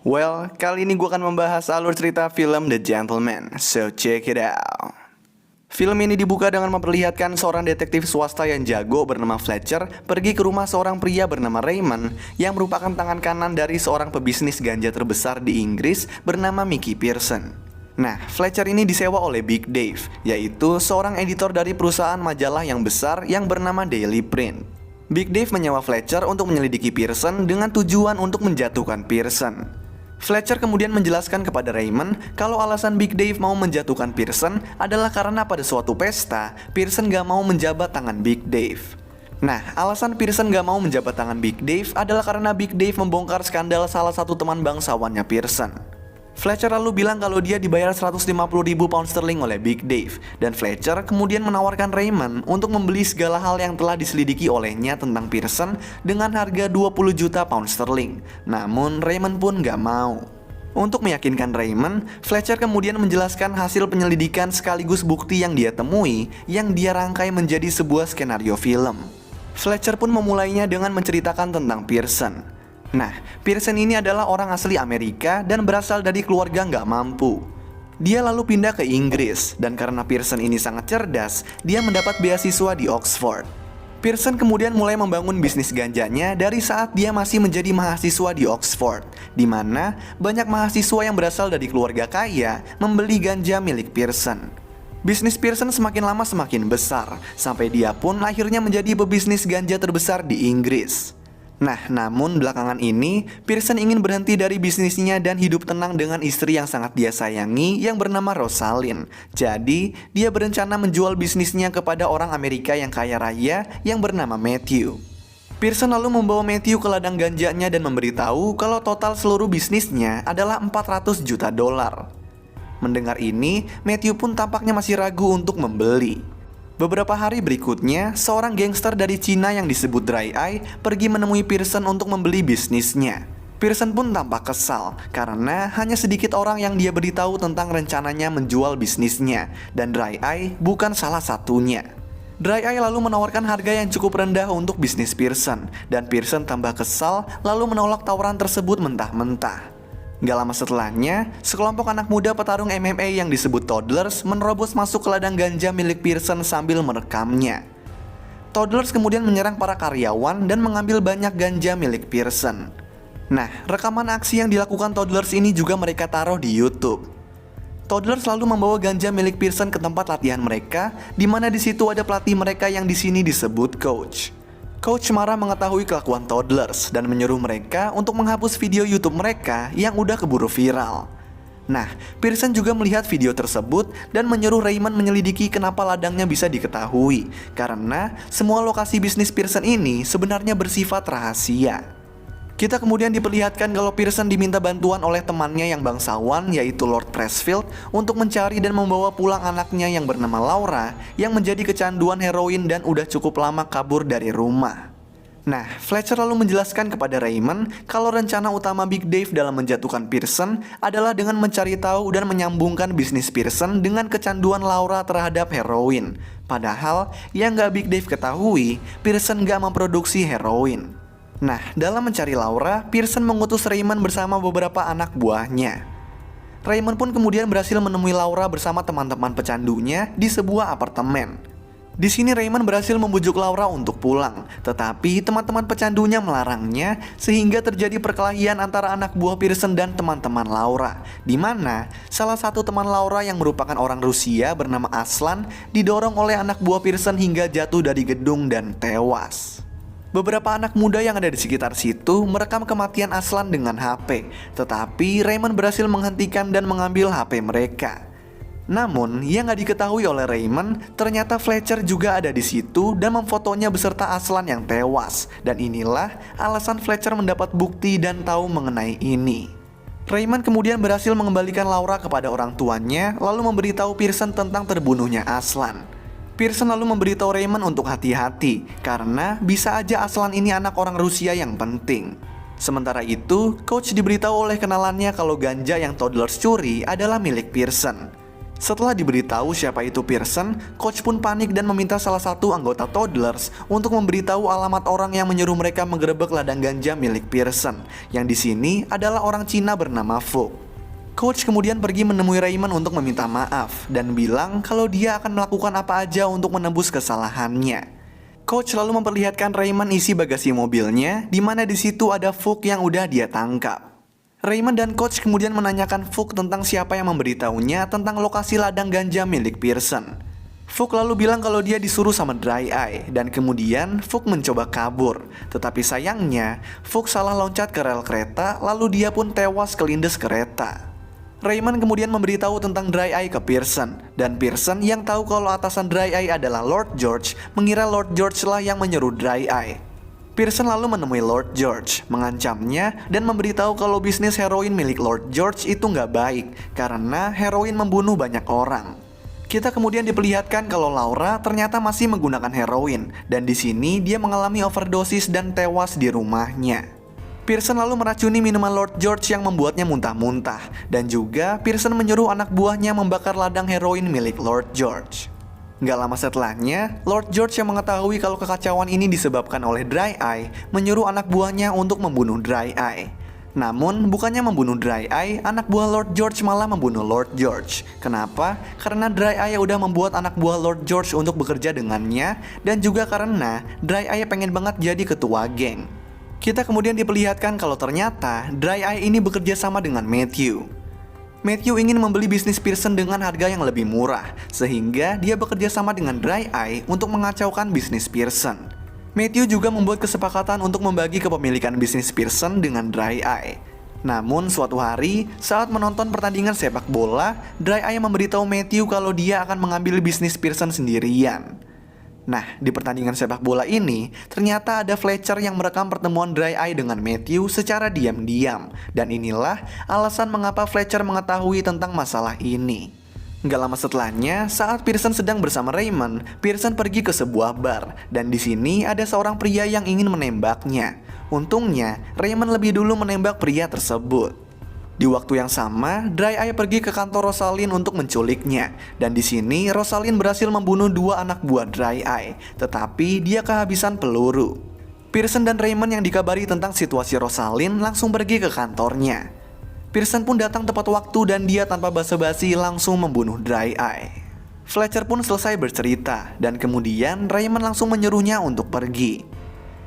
Well, kali ini gue akan membahas alur cerita film The Gentleman, so check it out. Film ini dibuka dengan memperlihatkan seorang detektif swasta yang jago bernama Fletcher pergi ke rumah seorang pria bernama Raymond yang merupakan tangan kanan dari seorang pebisnis ganja terbesar di Inggris bernama Mickey Pearson. Nah, Fletcher ini disewa oleh Big Dave, yaitu seorang editor dari perusahaan majalah yang besar yang bernama Daily Print. Big Dave menyewa Fletcher untuk menyelidiki Pearson dengan tujuan untuk menjatuhkan Pearson. Fletcher kemudian menjelaskan kepada Raymond kalau alasan Big Dave mau menjatuhkan Pearson adalah karena pada suatu pesta, Pearson gak mau menjabat tangan Big Dave. Nah, alasan Pearson gak mau menjabat tangan Big Dave adalah karena Big Dave membongkar skandal salah satu teman bangsawannya Pearson. Fletcher lalu bilang kalau dia dibayar 150.000 pound sterling oleh Big Dave, dan Fletcher kemudian menawarkan Raymond untuk membeli segala hal yang telah diselidiki olehnya tentang Pearson dengan harga 20 juta pound sterling. Namun Raymond pun gak mau. Untuk meyakinkan Raymond, Fletcher kemudian menjelaskan hasil penyelidikan sekaligus bukti yang dia temui yang dia rangkai menjadi sebuah skenario film. Fletcher pun memulainya dengan menceritakan tentang Pearson. Nah, Pearson ini adalah orang asli Amerika dan berasal dari keluarga nggak mampu. Dia lalu pindah ke Inggris, dan karena Pearson ini sangat cerdas, dia mendapat beasiswa di Oxford. Pearson kemudian mulai membangun bisnis ganjanya dari saat dia masih menjadi mahasiswa di Oxford, di mana banyak mahasiswa yang berasal dari keluarga kaya membeli ganja milik Pearson. Bisnis Pearson semakin lama semakin besar, sampai dia pun akhirnya menjadi pebisnis ganja terbesar di Inggris. Nah, namun belakangan ini, Pearson ingin berhenti dari bisnisnya dan hidup tenang dengan istri yang sangat dia sayangi yang bernama Rosalind. Jadi, dia berencana menjual bisnisnya kepada orang Amerika yang kaya raya yang bernama Matthew. Pearson lalu membawa Matthew ke ladang ganjanya dan memberitahu kalau total seluruh bisnisnya adalah 400 juta dolar. Mendengar ini, Matthew pun tampaknya masih ragu untuk membeli. Beberapa hari berikutnya, seorang gangster dari Cina yang disebut Dry Eye pergi menemui Pearson untuk membeli bisnisnya. Pearson pun tampak kesal karena hanya sedikit orang yang dia beritahu tentang rencananya menjual bisnisnya, dan Dry Eye bukan salah satunya. Dry Eye lalu menawarkan harga yang cukup rendah untuk bisnis Pearson, dan Pearson tambah kesal lalu menolak tawaran tersebut mentah-mentah. Gak lama setelahnya, sekelompok anak muda petarung MMA yang disebut Toddlers menerobos masuk ke ladang ganja milik Pearson sambil merekamnya. Toddlers kemudian menyerang para karyawan dan mengambil banyak ganja milik Pearson. Nah, rekaman aksi yang dilakukan Toddlers ini juga mereka taruh di YouTube. Toddlers lalu membawa ganja milik Pearson ke tempat latihan mereka, di mana di situ ada pelatih mereka yang di sini disebut Coach. Coach marah mengetahui kelakuan Toddlers dan menyuruh mereka untuk menghapus video YouTube mereka yang udah keburu viral. Nah, Pearson juga melihat video tersebut dan menyuruh Raymond menyelidiki kenapa ladangnya bisa diketahui, karena semua lokasi bisnis Pearson ini sebenarnya bersifat rahasia. Kita kemudian diperlihatkan kalau Pearson diminta bantuan oleh temannya yang bangsawan, yaitu Lord Pressfield, untuk mencari dan membawa pulang anaknya yang bernama Laura yang menjadi kecanduan heroin dan udah cukup lama kabur dari rumah. Nah, Fletcher lalu menjelaskan kepada Raymond kalau rencana utama Big Dave dalam menjatuhkan Pearson adalah dengan mencari tahu dan menyambungkan bisnis Pearson dengan kecanduan Laura terhadap heroin. Padahal yang gak Big Dave ketahui, Pearson gak memproduksi heroin. Nah, dalam mencari Laura, Pearson mengutus Raymond bersama beberapa anak buahnya. Raymond pun kemudian berhasil menemui Laura bersama teman-teman pecandunya di sebuah apartemen. Di sini Raymond berhasil membujuk Laura untuk pulang, tetapi teman-teman pecandunya melarangnya sehingga terjadi perkelahian antara anak buah Pearson dan teman-teman Laura, di mana salah satu teman Laura yang merupakan orang Rusia bernama Aslan didorong oleh anak buah Pearson hingga jatuh dari gedung dan tewas. Beberapa anak muda yang ada di sekitar situ merekam kematian Aslan dengan HP, tetapi Raymond berhasil menghentikan dan mengambil HP mereka. Namun, yang gak diketahui oleh Raymond, ternyata Fletcher juga ada di situ dan memfotonya beserta Aslan yang tewas. Dan inilah alasan Fletcher mendapat bukti dan tahu mengenai ini. Raymond kemudian berhasil mengembalikan Laura kepada orang tuanya, lalu memberitahu Pearson tentang terbunuhnya Aslan. Pearson lalu memberitahu Raymond untuk hati-hati, karena bisa aja Aslan ini anak orang Rusia yang penting. Sementara itu, Coach diberitahu oleh kenalannya kalau ganja yang Toddlers curi adalah milik Pearson. Setelah diberitahu siapa itu Pearson, coach pun panik dan meminta salah satu anggota Toddlers untuk memberitahu alamat orang yang menyuruh mereka menggerebek ladang ganja milik Pearson, yang di sini adalah orang Cina bernama Fook. Coach kemudian pergi menemui Raymond untuk meminta maaf dan bilang kalau dia akan melakukan apa aja untuk menebus kesalahannya. Coach lalu memperlihatkan Raymond isi bagasi mobilnya, di mana di situ ada Fook yang udah dia tangkap. Raymond dan Coach kemudian menanyakan Fook tentang siapa yang memberitahunya tentang lokasi ladang ganja milik Pearson. Fook lalu bilang kalau dia disuruh sama Dry Eye, dan kemudian Fook mencoba kabur. Tetapi sayangnya, Fook salah loncat ke rel kereta, lalu dia pun tewas kelindes kereta. Raymond kemudian memberitahu tentang Dry Eye ke Pearson, dan Pearson yang tahu kalau atasan Dry Eye adalah Lord George, mengira Lord George lah yang menyuruh Dry Eye. Pearson lalu menemui Lord George, mengancamnya dan memberitahu kalau bisnis heroin milik Lord George itu nggak baik karena heroin membunuh banyak orang. Kita kemudian diperlihatkan kalau Laura ternyata masih menggunakan heroin dan di sini dia mengalami overdosis dan tewas di rumahnya. Pearson lalu meracuni minuman Lord George yang membuatnya muntah-muntah dan juga Pearson menyuruh anak buahnya membakar ladang heroin milik Lord George. Nggak lama setelahnya, Lord George yang mengetahui kalau kekacauan ini disebabkan oleh Dry Eye menyuruh anak buahnya untuk membunuh Dry Eye. Namun, bukannya membunuh Dry Eye, anak buah Lord George malah membunuh Lord George. Kenapa? Karena Dry Eye udah membuat anak buah Lord George untuk bekerja dengannya, dan juga karena Dry Eye pengen banget jadi ketua geng. Kita kemudian diperlihatkan kalau ternyata Dry Eye ini bekerja sama dengan Matthew. Matthew ingin membeli bisnis Pearson dengan harga yang lebih murah, sehingga dia bekerja sama dengan Dry Eye untuk mengacaukan bisnis Pearson. Matthew juga membuat kesepakatan untuk membagi kepemilikan bisnis Pearson dengan Dry Eye. Namun suatu hari, saat menonton pertandingan sepak bola, Dry Eye memberitahu Matthew kalau dia akan mengambil bisnis Pearson sendirian. Nah, di pertandingan sepak bola ini, ternyata ada Fletcher yang merekam pertemuan Dry Eye dengan Matthew secara diam-diam. Dan inilah alasan mengapa Fletcher mengetahui tentang masalah ini. Nggak lama setelahnya, saat Pearson sedang bersama Raymond, Pearson pergi ke sebuah bar. Dan di sini ada seorang pria yang ingin menembaknya. Untungnya, Raymond lebih dulu menembak pria tersebut. Di waktu yang sama, Dry Eye pergi ke kantor Rosalind untuk menculiknya. Dan di sini Rosalind berhasil membunuh dua anak buah Dry Eye, tetapi dia kehabisan peluru. Pearson dan Raymond yang dikabari tentang situasi Rosalind langsung pergi ke kantornya. Pearson pun datang tepat waktu dan dia tanpa basa-basi langsung membunuh Dry Eye. Fletcher pun selesai bercerita dan kemudian Raymond langsung menyuruhnya untuk pergi.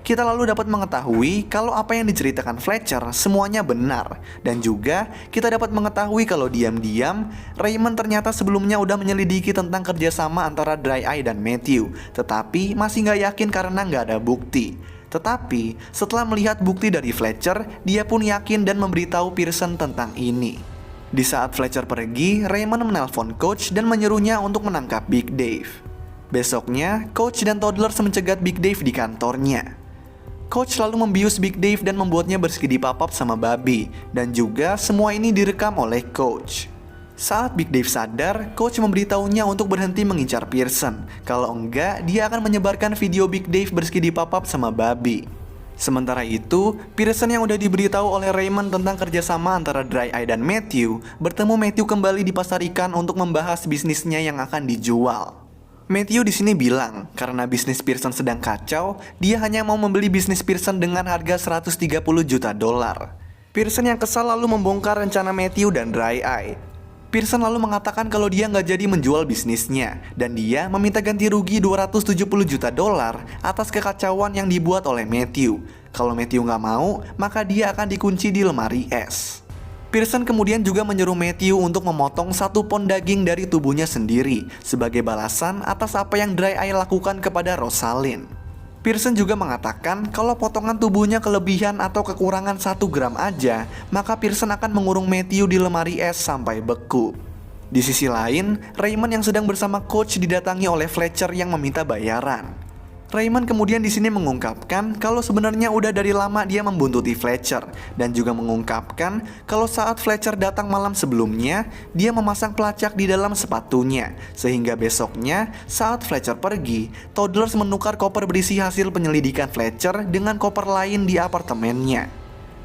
Kita lalu dapat mengetahui kalau apa yang diceritakan Fletcher semuanya benar. Dan juga kita dapat mengetahui kalau diam-diam Raymond ternyata sebelumnya udah menyelidiki tentang kerjasama antara Dry Eye dan Matthew, tetapi masih nggak yakin karena nggak ada bukti. Tetapi setelah melihat bukti dari Fletcher, dia pun yakin dan memberitahu Pearson tentang ini. Di saat Fletcher pergi, Raymond menelpon Coach dan menyuruhnya untuk menangkap Big Dave. Besoknya, Coach dan Toddlers mencegat Big Dave di kantornya. Coach lalu membius Big Dave dan membuatnya berskidi pop-up sama babi. Dan juga semua ini direkam oleh Coach. Saat Big Dave sadar, Coach memberitahunya untuk berhenti mengincar Pearson. Kalau enggak, dia akan menyebarkan video Big Dave berskidi pop-up sama babi. Sementara itu, Pearson yang udah diberitahu oleh Raymond tentang kerjasama antara Dry Eye dan Matthew, bertemu Matthew kembali di pasar ikan untuk membahas bisnisnya yang akan dijual. Matthew di sini bilang, karena bisnis Pearson sedang kacau, dia hanya mau membeli bisnis Pearson dengan harga 130 juta dolar. Pearson yang kesal lalu membongkar rencana Matthew dan Dry Eye. Pearson lalu mengatakan kalau dia nggak jadi menjual bisnisnya, dan dia meminta ganti rugi 270 juta dolar atas kekacauan yang dibuat oleh Matthew. Kalau Matthew nggak mau, maka dia akan dikunci di lemari es. Pearson kemudian juga menyuruh Matthew untuk memotong 1 pon daging dari tubuhnya sendiri sebagai balasan atas apa yang Dry Eye lakukan kepada Rosalind. Pearson juga mengatakan kalau potongan tubuhnya kelebihan atau kekurangan 1 gram aja, maka Pearson akan mengurung Matthew di lemari es sampai beku. Di sisi lain, Raymond yang sedang bersama Coach didatangi oleh Fletcher yang meminta bayaran. Raymond kemudian di sini mengungkapkan kalau sebenarnya udah dari lama dia membuntuti Fletcher dan juga mengungkapkan kalau saat Fletcher datang malam sebelumnya, dia memasang pelacak di dalam sepatunya sehingga besoknya saat Fletcher pergi, Toddlers menukar koper berisi hasil penyelidikan Fletcher dengan koper lain di apartemennya.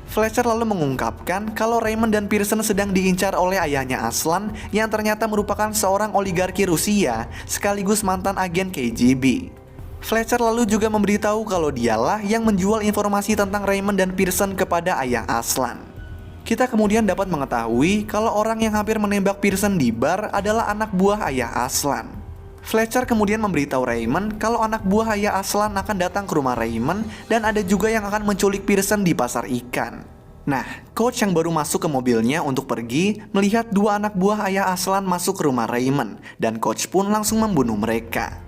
Fletcher lalu mengungkapkan kalau Raymond dan Pearson sedang diincar oleh ayahnya Aslan yang ternyata merupakan seorang oligarki Rusia sekaligus mantan agen KGB. Fletcher lalu juga memberitahu kalau dialah yang menjual informasi tentang Raymond dan Pearson kepada ayah Aslan. Kita kemudian dapat mengetahui kalau orang yang hampir menembak Pearson di bar adalah anak buah ayah Aslan. Fletcher kemudian memberitahu Raymond kalau anak buah ayah Aslan akan datang ke rumah Raymond dan ada juga yang akan menculik Pearson di pasar ikan. Nah, coach yang baru masuk ke mobilnya untuk pergi melihat dua anak buah ayah Aslan masuk ke rumah Raymond dan coach pun langsung membunuh mereka.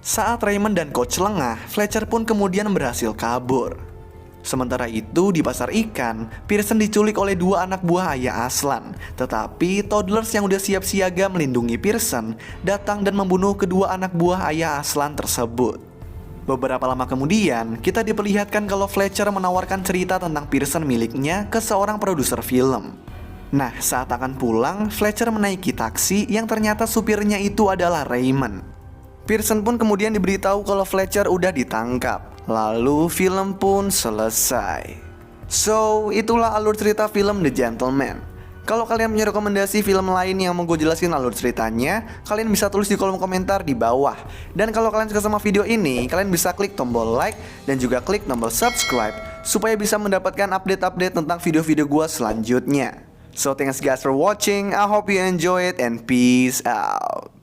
Saat Raymond dan coach lengah, Fletcher pun kemudian berhasil kabur. Sementara itu di pasar ikan, Pearson diculik oleh dua anak buah ayah Aslan. Tetapi toddlers yang udah siap siaga melindungi Pearson datang dan membunuh kedua anak buah ayah Aslan tersebut. Beberapa lama kemudian, kita diperlihatkan kalau Fletcher menawarkan cerita tentang Pearson miliknya ke seorang produser film. Nah, saat akan pulang, Fletcher menaiki taksi yang ternyata supirnya itu adalah Raymond. Pearson pun kemudian diberitahu kalau Fletcher udah ditangkap. Lalu film pun selesai. So, itulah alur cerita film The Gentleman. Kalau kalian punya rekomendasi film lain yang mau gue jelasin alur ceritanya, kalian bisa tulis di kolom komentar di bawah. Dan kalau kalian suka sama video ini, kalian bisa klik tombol like dan juga klik tombol subscribe supaya bisa mendapatkan update-update tentang video-video gue selanjutnya. So, thanks guys for watching. I hope you enjoy it and peace out.